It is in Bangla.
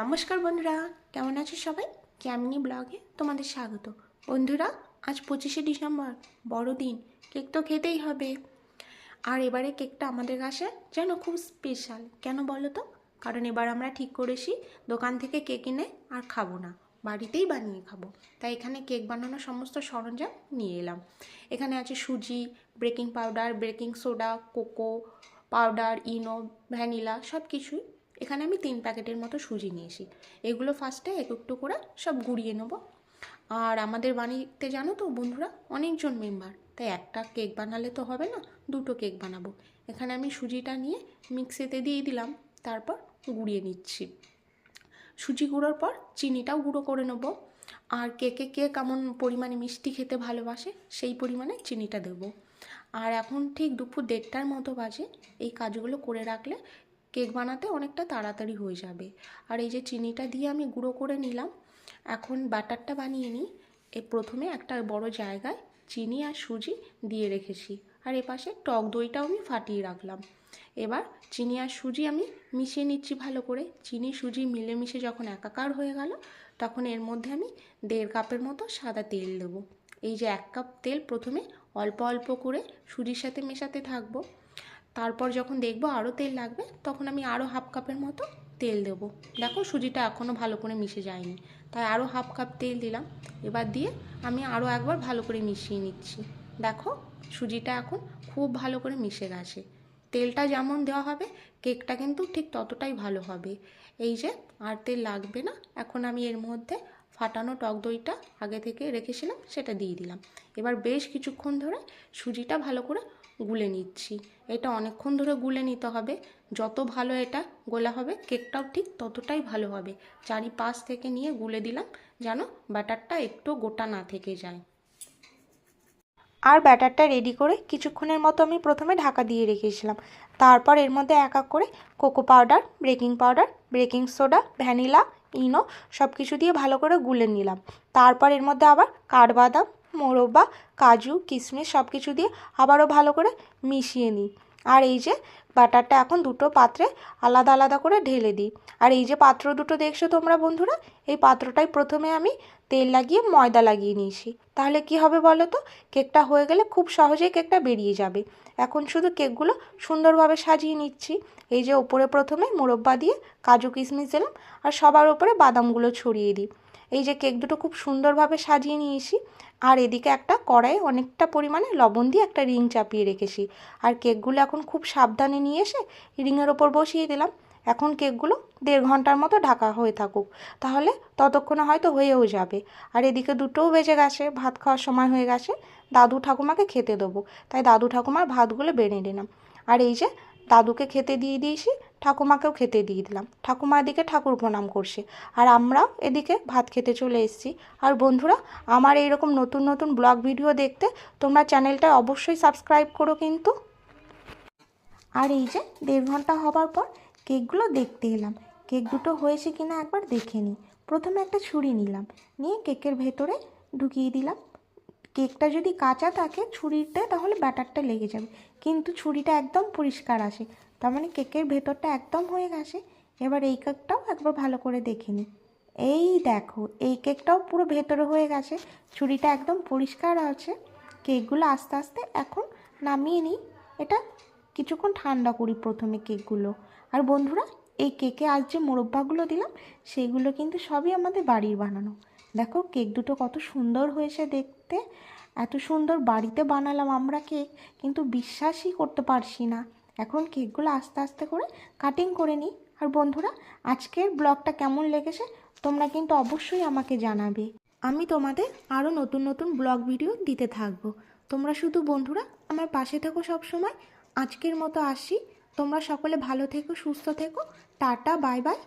নমস্কার বন্ধুরা, কেমন আছো সবাই? ক্যামিনি ব্লগে তোমাদের স্বাগত। বন্ধুরা, আজ 25শে ডিসেম্বর, বড়দিন। কেক তো খেতেই হবে। আর এবারে কেকটা আমাদের কাছে যেন খুব স্পেশাল। কেন বলো তো? কারণ এবার আমরা ঠিক করেছি দোকান থেকে কেক এনে আর খাবো না, বাড়িতেই বানিয়ে খাবো। তাই এখানে কেক বানানোর সমস্ত সরঞ্জাম নিয়ে এলাম। এখানে আছে সুজি, baking powder, baking soda, cocoa powder, Eno, vanilla, সব কিছুই। এখানে আমি 3 প্যাকেটের মতো সুজি নিয়েছি। এগুলো ফার্স্টে একটু করে সব গুঁড়িয়ে নেব। আর আমাদের বাড়িতে জানো তো বন্ধুরা, অনেকজন মেম্বার, তাই একটা কেক বানালে তো হবে না, দুটো কেক বানাবো। এখানে আমি সুজিটা নিয়ে মিক্সিতে দিয়ে দিলাম, তারপর গুঁড়িয়ে নিচ্ছি। সুজি গুঁড়োর পর চিনিটাও গুঁড়ো করে নেব। আর কেকে কে কেমন পরিমাণে মিষ্টি খেতে ভালোবাসে সেই পরিমাণে চিনিটা দেব। আর এখন ঠিক দুপুর 1:30টার মতো বাজে। এই কাজগুলো করে রাখলে কেক বানাতে অনেকটা তাড়াতাড়ি হয়ে যাবে। আর এই যে চিনিটা দিয়ে আমি গুঁড়ো করে নিলাম, এখন ব্যাটারটা বানিয়ে নিই। প্রথমে একটা বড় জায়গায় চিনি আর সুজি দিয়ে রেখেছি, আর এপাশে টক দইটাও আমি ফাটিয়ে রাখলাম। এবার চিনি আর সুজি আমি মিশিয়ে নিচ্ছি ভালো করে। চিনি সুজি মিলেমিশে যখন একাকার হয়ে গেল, তখন এর মধ্যে আমি 1.5 কাপের মতো সাদা তেল দেবো। এই যে 1 কাপ তেল প্রথমে অল্প অল্প করে সুজির সাথে মেশাতে থাকবো। তারপর যখন দেখবো আরও তেল লাগবে, তখন আমি আরও 1/2 কাপের মতো তেল দেবো। দেখো সুজিটা এখনও ভালো করে মিশে যায়নি, তাই আরও 1/2 কাপ তেল দিলাম। এবার দিয়ে আমি আরও একবার ভালো করে মিশিয়ে নিচ্ছি। দেখো সুজিটা এখন খুব ভালো করে মিশে গেছে। তেলটা যেমন দেওয়া হবে, কেকটা কিন্তু ঠিক ততটাই ভালো হবে। এই যে আর তেল লাগবে না। এখন আমি এর মধ্যে ফাটানো টক দইটা আগে থেকে রেখেছিলাম, সেটা দিয়ে দিলাম। এবার বেশ কিছুক্ষণ ধরে সুজিটা ভালো করে গুলে নিচ্ছি। এটা অনেকক্ষণ ধরে গুলে নিতে হবে। যত ভালো এটা গোলা হবে, কেকটাও ঠিক ততটাই ভালো হবে। চারিপাশ থেকে নিয়ে গুলে দিলাম, যেন ব্যাটারটা একটু গোটা না থেকে যায়। আর ব্যাটারটা রেডি করে কিছুক্ষণের মতো আমি প্রথমে ঢাকা দিয়ে রেখেছিলাম। তারপর এর মধ্যে এক এক করে cocoa powder, baking soda, vanilla, Eno সব কিছু দিয়ে ভালো করে গুলে নিলাম। তারপর এর মধ্যে আবার কাঠবাদাম, মোরব্বা, কাজু, কিশমিশ সব কিছু দিয়ে আবারও ভালো করে মিশিয়ে নিই। আর এই যে ব্যাটারটা এখন দুটো পাত্রে আলাদা আলাদা করে ঢেলে দিই। আর এই যে পাত্র দুটো দেখছো তোমরা বন্ধুরা, এই পাত্রটাই প্রথমে আমি তেল লাগিয়ে ময়দা লাগিয়ে নিয়েছি। তাহলে কি হবে বলো তো? কেকটা হয়ে গেলে খুব সহজেই কেকটা বেরিয়ে যাবে। এখন শুধু কেকগুলো সুন্দরভাবে সাজিয়ে নিচ্ছি। এই যে ওপরে প্রথমে মোরব্বা দিয়ে কাজু কিশমিশ দিলাম, আর সবার ওপরে বাদামগুলো ছড়িয়ে দিই। এই যে কেক দুটো খুব সুন্দরভাবে সাজিয়ে নিয়েছি। আর এদিকে একটা কড়াইয়ে অনেকটা পরিমাণে লবণ দিয়ে একটা রিং চাপিয়ে রেখেছি। আর কেকগুলো এখন খুব সাবধানে নিয়ে এসে রিংয়ের ওপর বসিয়ে দিলাম। এখন কেকগুলো 1.5 ঘন্টার মতো ঢাকা হয়ে থাকুক, তাহলে ততক্ষণে হয়তো হয়েও যাবে। আর এদিকে 2টোও বেজে গেছে, ভাত খাওয়ার সময় হয়ে গেছে। দাদু ঠাকুমাকে খেতে দেবো, তাই দাদু ঠাকুমার ভাতগুলো বেড়ে নিলাম। আর এই যে দাদুকে খেতে দিয়ে দিয়েছি, ঠাকুমাকেও খেতে দিয়ে দিলাম। ঠাকুমা এদিকে ঠাকুর প্রণাম করছে, আর আমরাও এদিকে ভাত খেতে চলে এসেছি। আর বন্ধুরা, আমার এইরকম নতুন নতুন ব্লগ ভিডিও দেখতে তোমরা চ্যানেলটা অবশ্যই সাবস্ক্রাইব করো কিন্তু। আর এই যে 1.5 ঘন্টা হবার পর কেকগুলো দেখতে এলাম। কেক দুটো হয়েছে কিনা একবার দেখে নিই। প্রথমে একটা ছুরি নিলাম, নিয়ে কেকের ভেতরে ঢুকিয়ে দিলাম। কেকটা যদি কাঁচা থাকে ছুরিতে, তাহলে ব্যাটারটা লেগে যাবে, কিন্তু ছুরিটা একদম পরিষ্কার আসে, তার মানে কেকের ভেতরটা একদম হয়ে গেছে। এবার এই কেকটাও একবার ভালো করে দেখে নিই। এই দেখো, এই কেকটাও পুরো ভেতরে হয়ে গেছে, ছুরিটা একদম পরিষ্কার আছে। কেকগুলো আস্তে আস্তে এখন নামিয়ে নিই। এটা কিছুক্ষণ ঠান্ডা করি প্রথমে কেকগুলো। আর বন্ধুরা, এই কেকে আজ যে মোরব্বাগুলো দিলাম, সেগুলো কিন্তু সবই আমাদের বাড়ির বানানো। দেখো কেক দুটো কত সুন্দর হয়েছে দেখতে। এত সুন্দর বাড়িতে বানালাম আমরা কেক, কিন্তু বিশ্বাসই করতে পারছি না। এখন কেকগুলো আস্তে আস্তে করে কাটিং করে নিই। আর বন্ধুরা, আজকের ব্লগটা কেমন লেগেছে তোমরা কিন্তু অবশ্যই আমাকে জানাবে। আমি তোমাদের আরও নতুন নতুন ব্লগ ভিডিও দিতে থাকবো। তোমরা শুধু বন্ধুরা আমার পাশে থেকো সব সময়। আজকের মতো আসি। তোমরা সকলে ভালো থেকো, সুস্থ থেকো। Tata, bye bye.